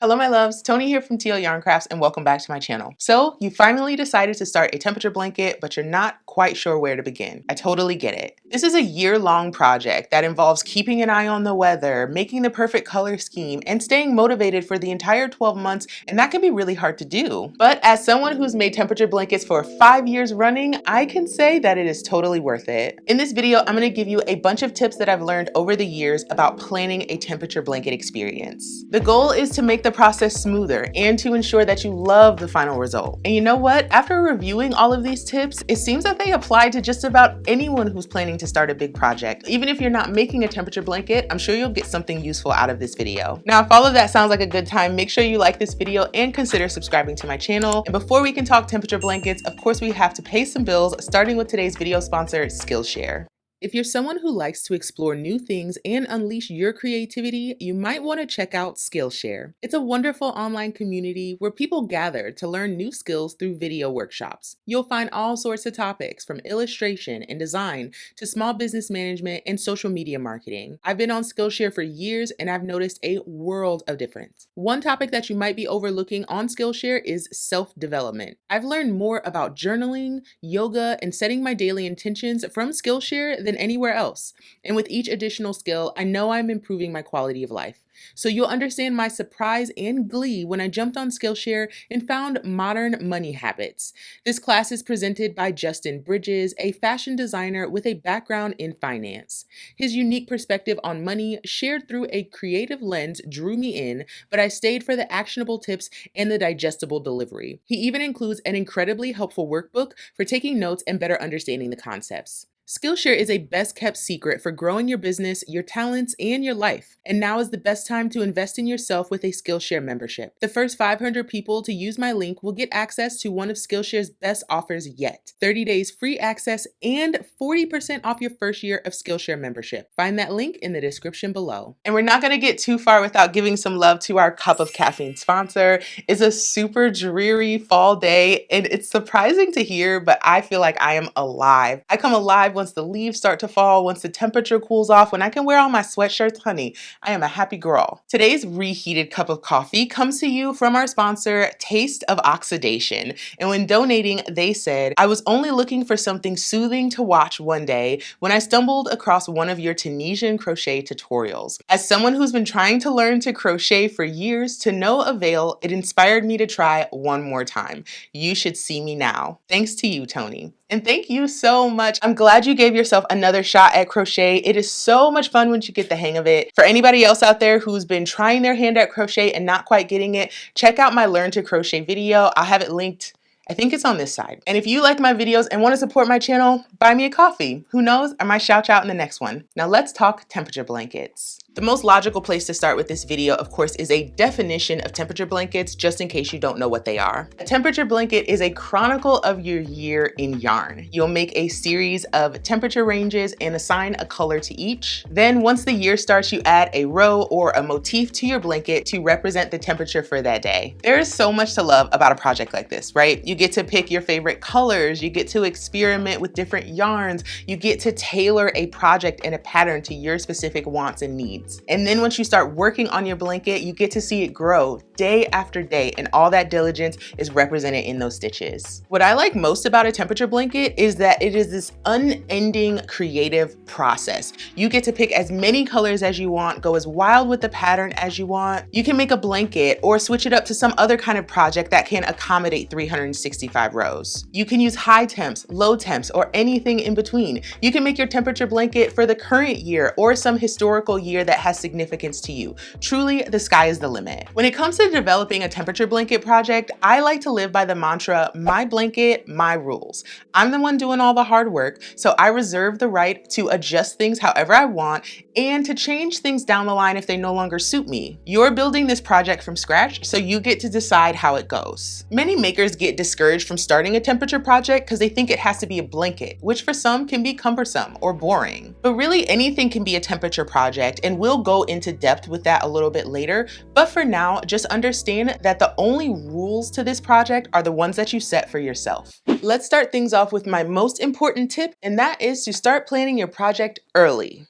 Hello my loves, Tony here from TL Yarn Crafts and welcome back to my channel. So you finally decided to start a temperature blanket, but you're not quite sure where to begin. I totally get it. This is a year-long project that involves keeping an eye on the weather, making the perfect color scheme, and staying motivated for the entire 12 months, and that can be really hard to do. But as someone who's made temperature blankets for 5 years running, I can say that it is totally worth it. In this video, I'm going to give you a bunch of tips that I've learned over the years about planning a temperature blanket experience. The goal is to make the process smoother and to ensure that you love the final result. And you know what? After reviewing all of these tips, it seems that they apply to just about anyone who's planning to start a big project. Even if you're not making a temperature blanket, I'm sure you'll get something useful out of this video. Now, if all of that sounds like a good time, make sure you like this video and consider subscribing to my channel. And before we can talk temperature blankets, of course, we have to pay some bills, starting with today's video sponsor, Skillshare. If you're someone who likes to explore new things and unleash your creativity, you might want to check out Skillshare. It's a wonderful online community where people gather to learn new skills through video workshops. You'll find all sorts of topics from illustration and design to small business management and social media marketing. I've been on Skillshare for years and I've noticed a world of difference. One topic that you might be overlooking on Skillshare is self-development. I've learned more about journaling, yoga, and setting my daily intentions from Skillshare than anywhere else. And with each additional skill, I know I'm improving my quality of life. So you'll understand my surprise and glee when I jumped on Skillshare and found Modern Money Habits. This class is presented by Justin Bridges, a fashion designer with a background in finance. His unique perspective on money, shared through a creative lens, drew me in, but I stayed for the actionable tips and the digestible delivery. He even includes an incredibly helpful workbook for taking notes and better understanding the concepts. Skillshare is a best-kept secret for growing your business, your talents, and your life. And now is the best time to invest in yourself with a Skillshare membership. The first 500 people to use my link will get access to one of Skillshare's best offers yet. 30 days free access and 40% off your first year of Skillshare membership. Find that link in the description below. And we're not going to get too far without giving some love to our Cup of Caffeine sponsor. It's a super dreary fall day, and it's surprising to hear, but I feel like I am alive. I come alive once the leaves start to fall, once the temperature cools off, when I can wear all my sweatshirts, honey, I am a happy girl. Today's reheated cup of coffee comes to you from our sponsor, Taste of Oxidation. And when donating, they said, I was only looking for something soothing to watch one day when I stumbled across one of your Tunisian crochet tutorials. As someone who's been trying to learn to crochet for years to no avail, it inspired me to try one more time. You should see me now. Thanks to you, Tony. And thank you so much. I'm glad you gave yourself another shot at crochet. It is so much fun once you get the hang of it. For anybody else out there who's been trying their hand at crochet and not quite getting it, check out my Learn to Crochet video. I'll have it linked. I think it's on this side. And if you like my videos and want to support my channel, buy me a coffee. Who knows? I might shout you out in the next one. Now let's talk temperature blankets. The most logical place to start with this video, of course, is a definition of temperature blankets, just in case you don't know what they are. A temperature blanket is a chronicle of your year in yarn. You'll make a series of temperature ranges and assign a color to each. Then once the year starts, you add a row or a motif to your blanket to represent the temperature for that day. There is so much to love about a project like this, right? You get to pick your favorite colors, you get to experiment with different yarns, you get to tailor a project and a pattern to your specific wants and needs. And then once you start working on your blanket, you get to see it grow day after day, and all that diligence is represented in those stitches. What I like most about a temperature blanket is that it is this unending creative process. You get to pick as many colors as you want, go as wild with the pattern as you want. You can make a blanket or switch it up to some other kind of project that can accommodate 365 rows. You can use high temps, low temps, or anything in between. You can make your temperature blanket for the current year or some historical year that has significance to you. Truly, the sky is the limit. When it comes to developing a temperature blanket project, I like to live by the mantra, my blanket, my rules. I'm the one doing all the hard work, so I reserve the right to adjust things however I want and to change things down the line if they no longer suit me. You're building this project from scratch, so you get to decide how it goes. Many makers get discouraged from starting a temperature project because they think it has to be a blanket, which for some can be cumbersome or boring. But really, anything can be a temperature project, and we'll go into depth with that a little bit later. But for now, just understand that the only rules to this project are the ones that you set for yourself. Let's start things off with my most important tip, and that is to start planning your project early.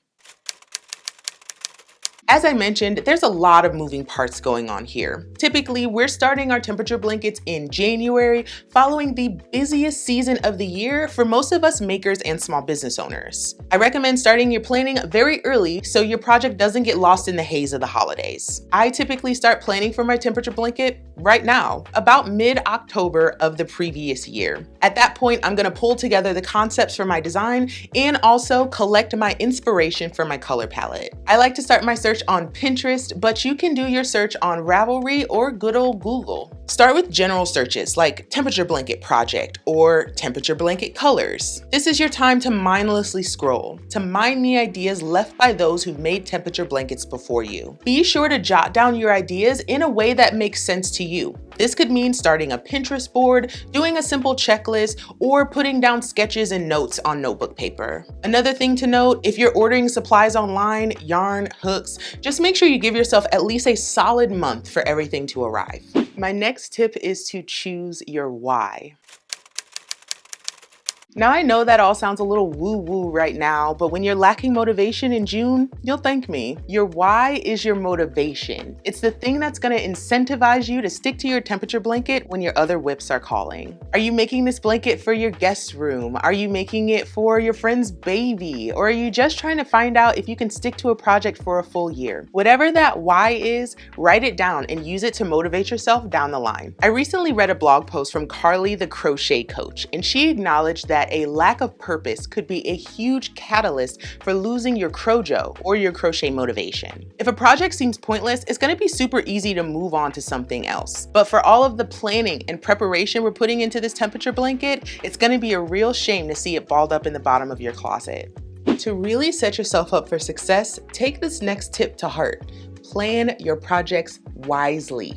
As I mentioned, there's a lot of moving parts going on here. Typically, we're starting our temperature blankets in January, following the busiest season of the year for most of us makers and small business owners. I recommend starting your planning very early so your project doesn't get lost in the haze of the holidays. I typically start planning for my temperature blanket right now, about mid-October of the previous year. At that point, I'm gonna pull together the concepts for my design and also collect my inspiration for my color palette. I like to start my search on Pinterest, but you can do your search on Ravelry or good old Google. Start with general searches like temperature blanket project or temperature blanket colors. This is your time to mindlessly scroll, to mine the ideas left by those who've made temperature blankets before you. Be sure to jot down your ideas in a way that makes sense to you. This could mean starting a Pinterest board, doing a simple checklist, or putting down sketches and notes on notebook paper. Another thing to note, if you're ordering supplies online, yarn, hooks, just make sure you give yourself at least a solid month for everything to arrive. My next tip is to choose your why. Now I know that all sounds a little woo-woo right now, but when you're lacking motivation in June, you'll thank me. Your why is your motivation. It's the thing that's gonna incentivize you to stick to your temperature blanket when your other whips are calling. Are you making this blanket for your guest room? Are you making it for your friend's baby? Or are you just trying to find out if you can stick to a project for a full year? Whatever that why is, write it down and use it to motivate yourself down the line. I recently read a blog post from Carly the crochet coach, and she acknowledged that a lack of purpose could be a huge catalyst for losing your crojo or your crochet motivation. If a project seems pointless, it's going to be super easy to move on to something else. But for all of the planning and preparation we're putting into this temperature blanket, it's going to be a real shame to see it balled up in the bottom of your closet. To really set yourself up for success, take this next tip to heart. Plan your projects wisely.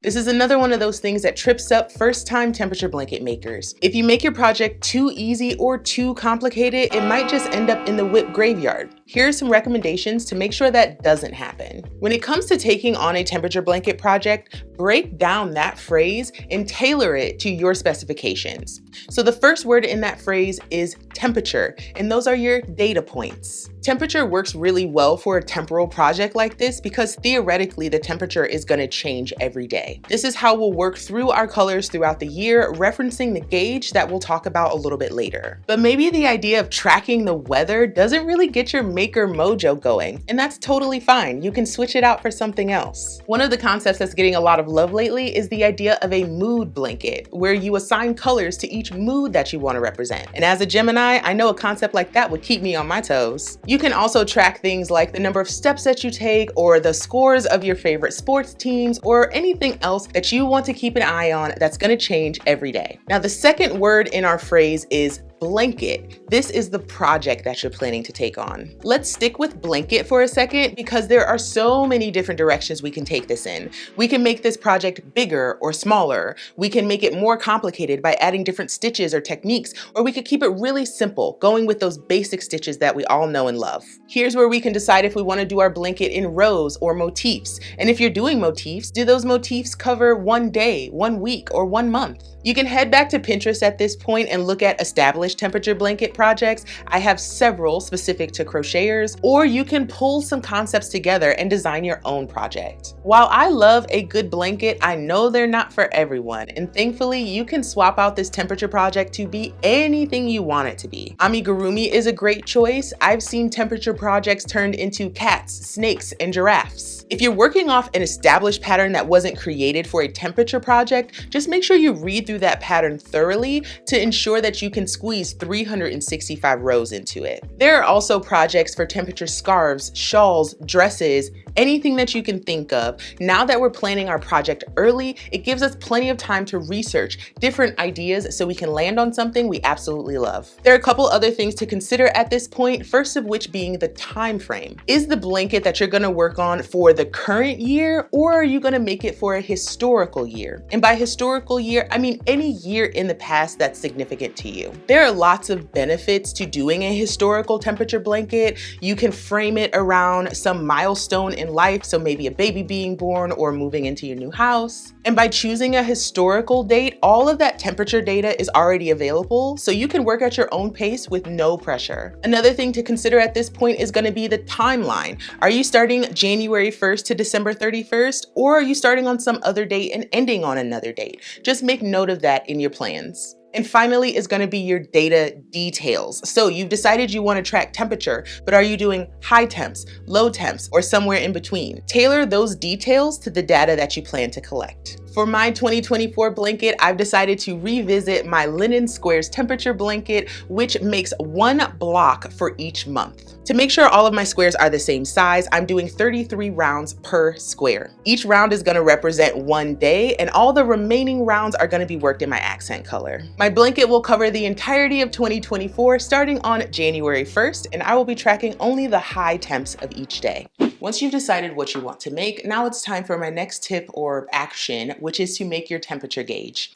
This is another one of those things that trips up first-time temperature blanket makers. If you make your project too easy or too complicated, it might just end up in the whip graveyard. Here are some recommendations to make sure that doesn't happen. When it comes to taking on a temperature blanket project, break down that phrase and tailor it to your specifications. So the first word in that phrase is temperature, and those are your data points. Temperature works really well for a temporal project like this because theoretically the temperature is going to change every day. This is how we'll work through our colors throughout the year, referencing the gauge that we'll talk about a little bit later. But maybe the idea of tracking the weather doesn't really get your maker mojo going, and that's totally fine. You can switch it out for something else. One of the concepts that's getting a lot of love lately is the idea of a mood blanket, where you assign colors to each mood that you want to represent. And as a Gemini, I know a concept like that would keep me on my toes. You can also track things like the number of steps that you take, or the scores of your favorite sports teams, or anything else that you want to keep an eye on that's going to change every day. Now, the second word in our phrase is blanket. This is the project that you're planning to take on. Let's stick with blanket for a second because there are so many different directions we can take this in. We can make this project bigger or smaller. We can make it more complicated by adding different stitches or techniques, or we could keep it really simple, going with those basic stitches that we all know and love. Here's where we can decide if we want to do our blanket in rows or motifs. And if you're doing motifs, do those motifs cover one day, 1 week, or 1 month? You can head back to Pinterest at this point and look at established temperature blanket projects. I have several specific to crocheters, or you can pull some concepts together and design your own project. While I love a good blanket, I know they're not for everyone, and thankfully you can swap out this temperature project to be anything you want it to be. Amigurumi is a great choice. I've seen temperature projects turned into cats, snakes, and giraffes. If you're working off an established pattern that wasn't created for a temperature project, just make sure you read through that pattern thoroughly to ensure that you can squeeze 365 rows into it. There are also projects for temperature scarves, shawls, dresses, anything that you can think of. Now that we're planning our project early, it gives us plenty of time to research different ideas so we can land on something we absolutely love. There are a couple other things to consider at this point, first of which being the time frame. Is the blanket that you're gonna work on for the current year, or are you gonna make it for a historical year? And by historical year, I mean any year in the past that's significant to you. There are lots of benefits to doing a historical temperature blanket. You can frame it around some milestone in in life, so maybe a baby being born or moving into your new house. And by choosing a historical date, all of that temperature data is already available, so you can work at your own pace with no pressure. Another thing to consider at this point is going to be the timeline. Are you starting January 1st to December 31st, or are you starting on some other date and ending on another date? Just make note of that in your plans. And finally is going to be your data details. So you've decided you want to track temperature, but are you doing high temps, low temps, or somewhere in between? Tailor those details to the data that you plan to collect. For my 2024 blanket, I've decided to revisit my linen squares temperature blanket, which makes one block for each month. To make sure all of my squares are the same size, I'm doing 33 rounds per square. Each round is going to represent one day, and all the remaining rounds are going to be worked in my accent color. My blanket will cover the entirety of 2024 starting on January 1st, and I will be tracking only the high temps of each day. Once you've decided what you want to make, now it's time for my next tip or action, which is to make your temperature gauge.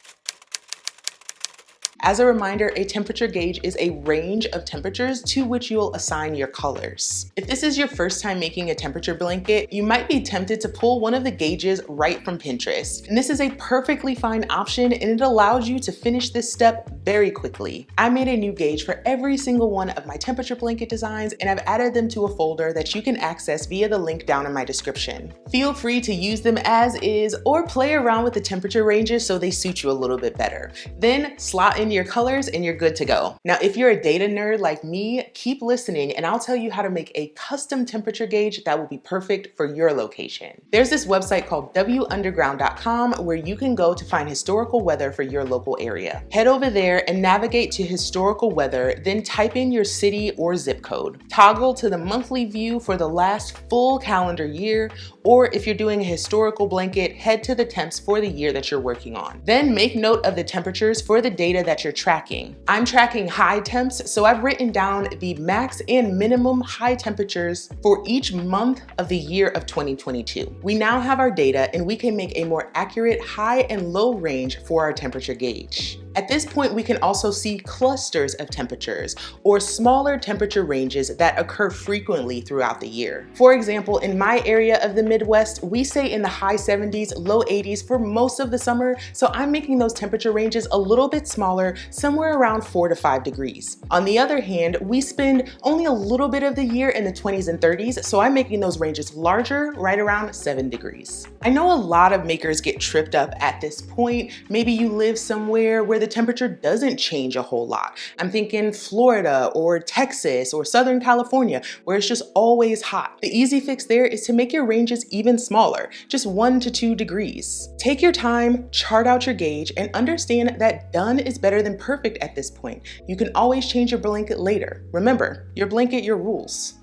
As a reminder, a temperature gauge is a range of temperatures to which you'll assign your colors. If this is your first time making a temperature blanket, you might be tempted to pull one of the gauges right from Pinterest. And this is a perfectly fine option, and it allows you to finish this step very quickly. I made a new gauge for every single one of my temperature blanket designs, and I've added them to a folder that you can access via the link down in my description. Feel free to use them as is or play around with the temperature ranges so they suit you a little bit better. Then slot in your colors and you're good to go. Now, if you're a data nerd like me, keep listening and I'll tell you how to make a custom temperature gauge that will be perfect for your location. There's this website called wunderground.com where you can go to find historical weather for your local area. Head over there and navigate to historical weather, then type in your city or zip code. Toggle to the monthly view for the last full calendar year, or if you're doing a historical blanket, head to the temps for the year that you're working on. Then make note of the temperatures for the data that you're tracking. I'm tracking high temps, so I've written down the max and minimum high temperatures for each month of the year of 2022. We now have our data and we can make a more accurate high and low range for our temperature gauge. At this point, we can also see clusters of temperatures or smaller temperature ranges that occur frequently throughout the year. For example, in my area of the Midwest, we stay in the high 70s, low 80s for most of the summer, so I'm making those temperature ranges a little bit smaller, somewhere around 4 to 5 degrees. On the other hand, we spend only a little bit of the year in the 20s and 30s, so I'm making those ranges larger, right around 7 degrees. I know a lot of makers get tripped up at this point. Maybe you live somewhere where the temperature doesn't change a whole lot. I'm thinking Florida or Texas or Southern California, where it's just always hot. The easy fix there is to make your ranges even smaller, just 1 to 2 degrees. Take your time, chart out your gauge, and understand that done is better than perfect at this point. You can always change your blanket later. Remember, your blanket, your rules.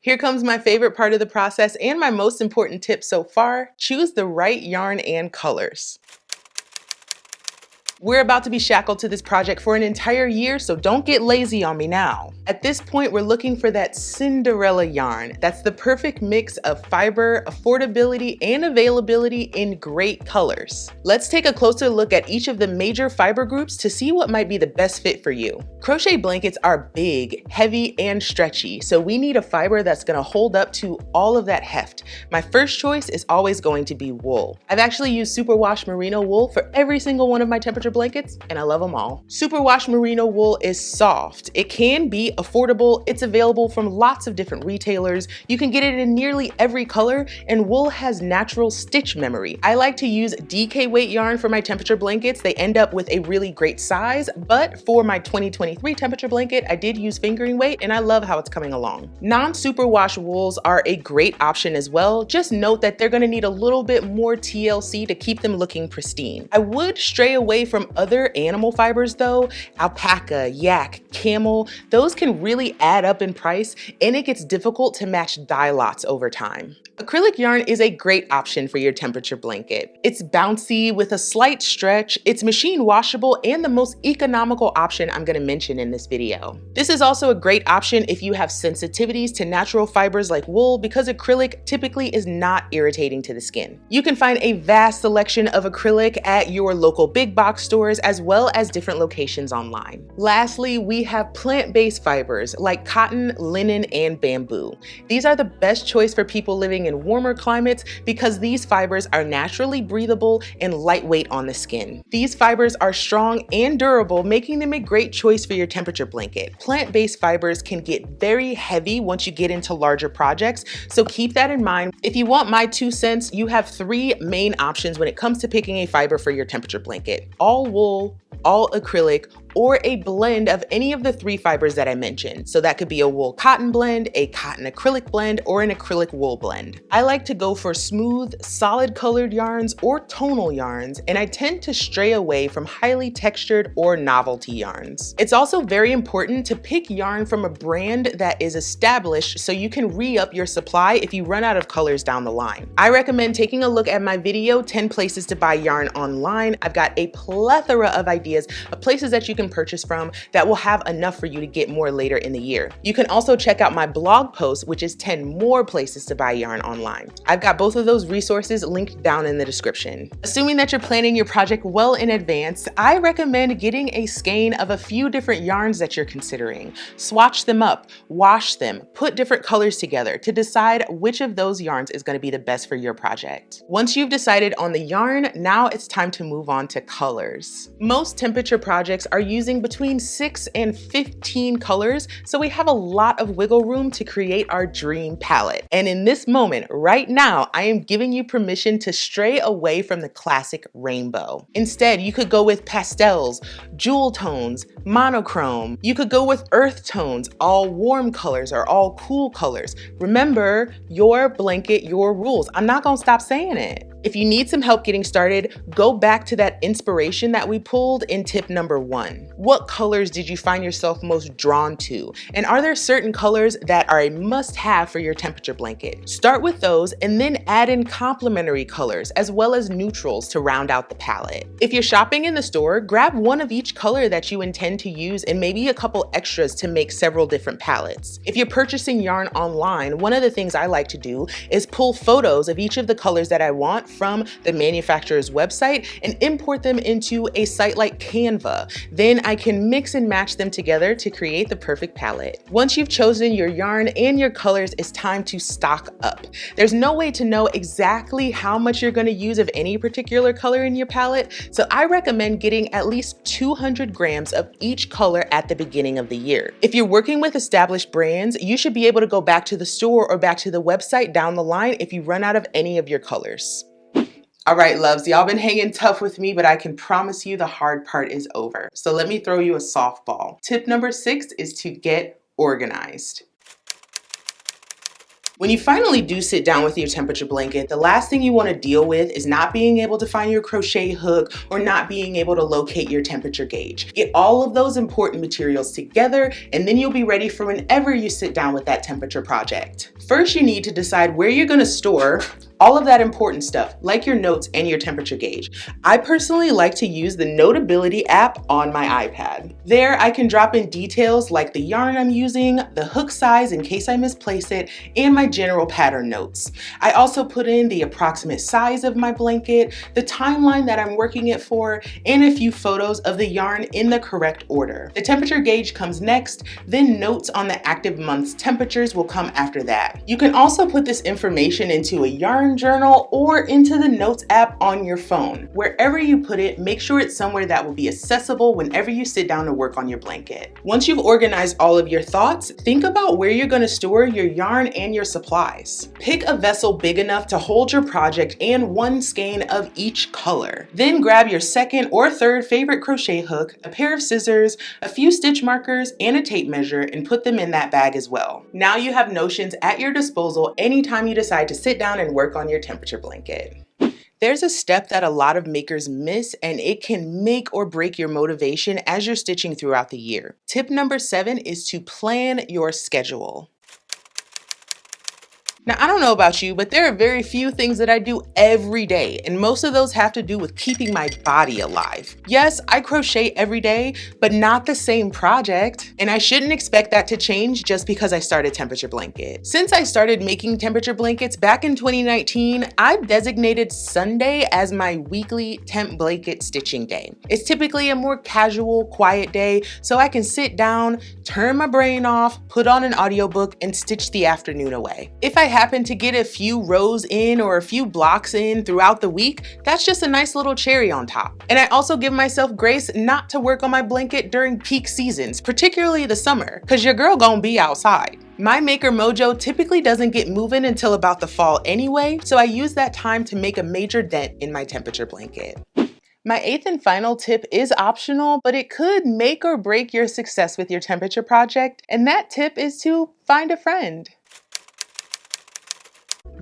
Here comes my favorite part of the process and my most important tip so far: choose the right yarn and colors. We're about to be shackled to this project for an entire year, so don't get lazy on me now. At this point, we're looking for that Cinderella yarn. That's the perfect mix of fiber, affordability, and availability in great colors. Let's take a closer look at each of the major fiber groups to see what might be the best fit for you. Crochet blankets are big, heavy, and stretchy, so we need a fiber that's gonna hold up to all of that heft. My first choice is always going to be wool. I've actually used superwash merino wool for every single one of my temperature blankets, and I love them all. Superwash merino wool is soft. It can be affordable. It's available from lots of different retailers. You can get it in nearly every color, and wool has natural stitch memory. I like to use DK weight yarn for my temperature blankets. They end up with a really great size, but for my 2023 temperature blanket, I did use fingering weight, and I love how it's coming along. Non-superwash wools are a great option as well. Just note that they're gonna need a little bit more TLC to keep them looking pristine. I would stray away from other animal fibers though. Alpaca, yak, camel, those can really add up in price, and it gets difficult to match dye lots over time. Acrylic yarn is a great option for your temperature blanket. It's bouncy with a slight stretch, it's machine washable, and the most economical option I'm gonna mention in this video. This is also a great option if you have sensitivities to natural fibers like wool, because acrylic typically is not irritating to the skin. You can find a vast selection of acrylic at your local big box stores as well as different locations online. Lastly, we have plant-based fibers like cotton, linen, and bamboo. These are the best choice for people living in warmer climates because these fibers are naturally breathable and lightweight on the skin. These fibers are strong and durable, making them a great choice for your temperature blanket. Plant-based fibers can get very heavy once you get into larger projects, so keep that in mind. If you want my 2 cents, you have 3 main options when it comes to picking a fiber for your temperature blanket: all wool, all acrylic, or a blend of any of the 3 fibers that I mentioned. So that could be a wool cotton blend, a cotton acrylic blend, or an acrylic wool blend. I like to go for smooth, solid colored yarns or tonal yarns, and I tend to stray away from highly textured or novelty yarns. It's also very important to pick yarn from a brand that is established so you can re-up your supply if you run out of colors down the line. I recommend taking a look at my video, 10 places to buy yarn online. I've got a plethora of ideas of places that you can purchase from that will have enough for you to get more later in the year. You can also check out my blog post, which is 10 more places to buy yarn online. I've got both of those resources linked down in the description. Assuming that you're planning your project well in advance, I recommend getting a skein of a few different yarns that you're considering. Swatch them up, wash them, put different colors together to decide which of those yarns is going to be the best for your project. Once you've decided on the yarn, now it's time to move on to colors. Most temperature projects are using between 6 and 15 colors, so we have a lot of wiggle room to create our dream palette. And in this moment, right now, I am giving you permission to stray away from the classic rainbow. Instead, you could go with pastels, jewel tones, monochrome. You could go with earth tones, all warm colors or all cool colors. Remember, your blanket, your rules. I'm not gonna stop saying it. If you need some help getting started, go back to that inspiration that we pulled in tip number 1. What colors did you find yourself most drawn to? And are there certain colors that are a must-have for your temperature blanket? Start with those and then add in complementary colors as well as neutrals to round out the palette. If you're shopping in the store, grab one of each color that you intend to use and maybe a couple extras to make several different palettes. If you're purchasing yarn online, one of the things I like to do is pull photos of each of the colors that I want from the manufacturer's website and import them into a site like Canva. Then I can mix and match them together to create the perfect palette. Once you've chosen your yarn and your colors, it's time to stock up. There's no way to know exactly how much you're going to use of any particular color in your palette, so I recommend getting at least 200 grams of each color at the beginning of the year. If you're working with established brands, you should be able to go back to the store or back to the website down the line if you run out of any of your colors. All right, loves, y'all been hanging tough with me, but I can promise you the hard part is over. So let me throw you a softball. Tip number 6 is to get organized. When you finally do sit down with your temperature blanket, the last thing you want to deal with is not being able to find your crochet hook or not being able to locate your temperature gauge. Get all of those important materials together, and then you'll be ready for whenever you sit down with that temperature project. First, you need to decide where you're going to store all of that important stuff, like your notes and your temperature gauge. I personally like to use the Notability app on my iPad. There, I can drop in details like the yarn I'm using, the hook size in case I misplace it, and my general pattern notes. I also put in the approximate size of my blanket, the timeline that I'm working it for, and a few photos of the yarn in the correct order. The temperature gauge comes next, then notes on the active month's temperatures will come after that. You can also put this information into a yarn journal or into the notes app on your phone. Wherever you put it, make sure it's somewhere that will be accessible whenever you sit down to work on your blanket. Once you've organized all of your thoughts, think about where you're going to store your yarn and your supplies. Pick a vessel big enough to hold your project and one skein of each color. Then grab your second or third favorite crochet hook, a pair of scissors, a few stitch markers, and a tape measure, and put them in that bag as well. Now you have notions at your disposal anytime you decide to sit down and work on your temperature blanket. There's a step that a lot of makers miss, and it can make or break your motivation as you're stitching throughout the year. Tip number 7 is to plan your schedule. Now, I don't know about you, but there are very few things that I do every day, and most of those have to do with keeping my body alive. Yes, I crochet every day, but not the same project. And I shouldn't expect that to change just because I started Temperature Blanket. Since I started making temperature blankets back in 2019, I've designated Sunday as my weekly temp blanket stitching day. It's typically a more casual, quiet day, so I can sit down, turn my brain off, put on an audiobook, and stitch the afternoon away. If I happen to get a few rows in or a few blocks in throughout the week, that's just a nice little cherry on top. And I also give myself grace not to work on my blanket during peak seasons, particularly the summer, cause your girl gonna be outside. My maker mojo typically doesn't get moving until about the fall anyway, so I use that time to make a major dent in my temperature blanket. My eighth and final tip is optional, but it could make or break your success with your temperature project, and that tip is to find a friend.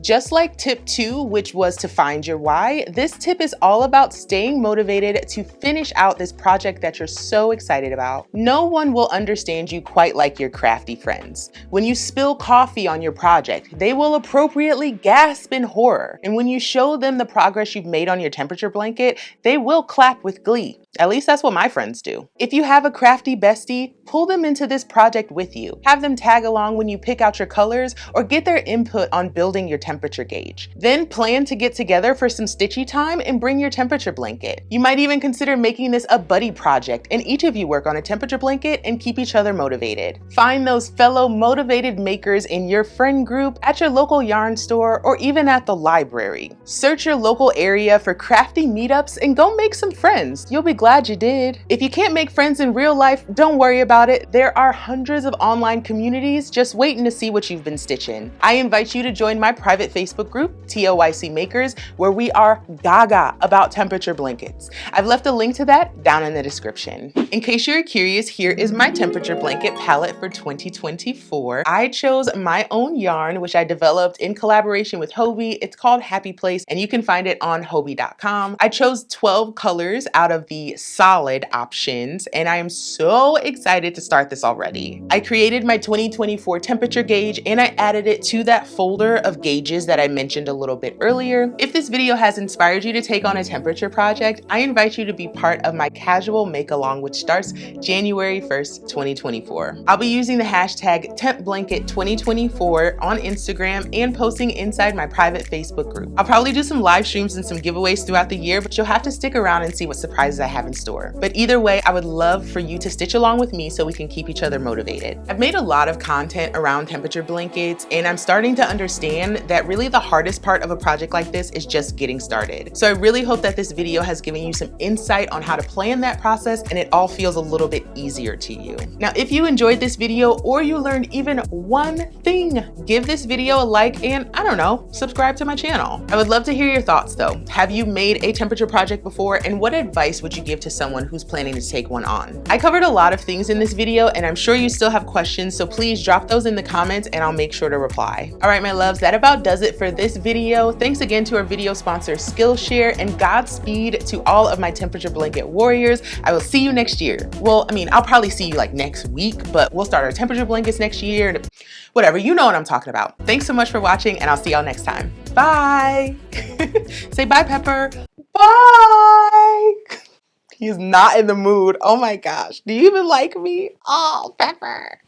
Just like tip 2, which was to find your why, this tip is all about staying motivated to finish out this project that you're so excited about. No one will understand you quite like your crafty friends. When you spill coffee on your project, they will appropriately gasp in horror. And when you show them the progress you've made on your temperature blanket, they will clap with glee. At least that's what my friends do. If you have a crafty bestie, pull them into this project with you. Have them tag along when you pick out your colors or get their input on building your temperature gauge. Then plan to get together for some stitchy time and bring your temperature blanket. You might even consider making this a buddy project and each of you work on a temperature blanket and keep each other motivated. Find those fellow motivated makers in your friend group, at your local yarn store, or even at the library. Search your local area for crafty meetups and go make some friends. You'll be glad you did. If you can't make friends in real life, don't worry about it. There are hundreds of online communities just waiting to see what you've been stitching. I invite you to join my private Facebook group, TLYC Makers, where we are gaga about temperature blankets. I've left a link to that down in the description. In case you're curious, here is my temperature blanket palette for 2024. I chose my own yarn, which I developed in collaboration with Hobbii. It's called Happy Place, and you can find it on Hobbii.com. I chose 12 colors out of the solid options, and I am so excited to start this already. I created my 2024 temperature gauge, and I added it to that folder of gauges that I mentioned a little bit earlier. If this video has inspired you to take on a temperature project, I invite you to be part of my casual make-along, which starts January 1st, 2024. I'll be using the hashtag TempBlanket2024 on Instagram and posting inside my private Facebook group. I'll probably do some live streams and some giveaways throughout the year, but you'll have to stick around and see what surprises I have in store. But either way, I would love for you to stitch along with me so we can keep each other motivated. I've made a lot of content around temperature blankets, and I'm starting to understand that really the hardest part of a project like this is just getting started. So I really hope that this video has given you some insight on how to plan that process and it all feels a little bit easier to you. Now, if you enjoyed this video or you learned even one thing, give this video a like and, I don't know, subscribe to my channel. I would love to hear your thoughts though. Have you made a temperature project before, and what advice would you give to someone who's planning to take one on? I covered a lot of things in this video and I'm sure you still have questions, so please drop those in the comments and I'll make sure to reply. All right, my loves, that about does it for this video. Thanks again to our video sponsor Skillshare, and Godspeed to all of my temperature blanket warriors. I will see you next year. Well, I mean, I'll probably see you like next week, but we'll start our temperature blankets next year and whatever, you know what I'm talking about. Thanks so much for watching and I'll see y'all next time. Bye. Say bye, Pepper. Bye. He's not in the mood. Oh my gosh. Do you even like me? Oh, Pepper.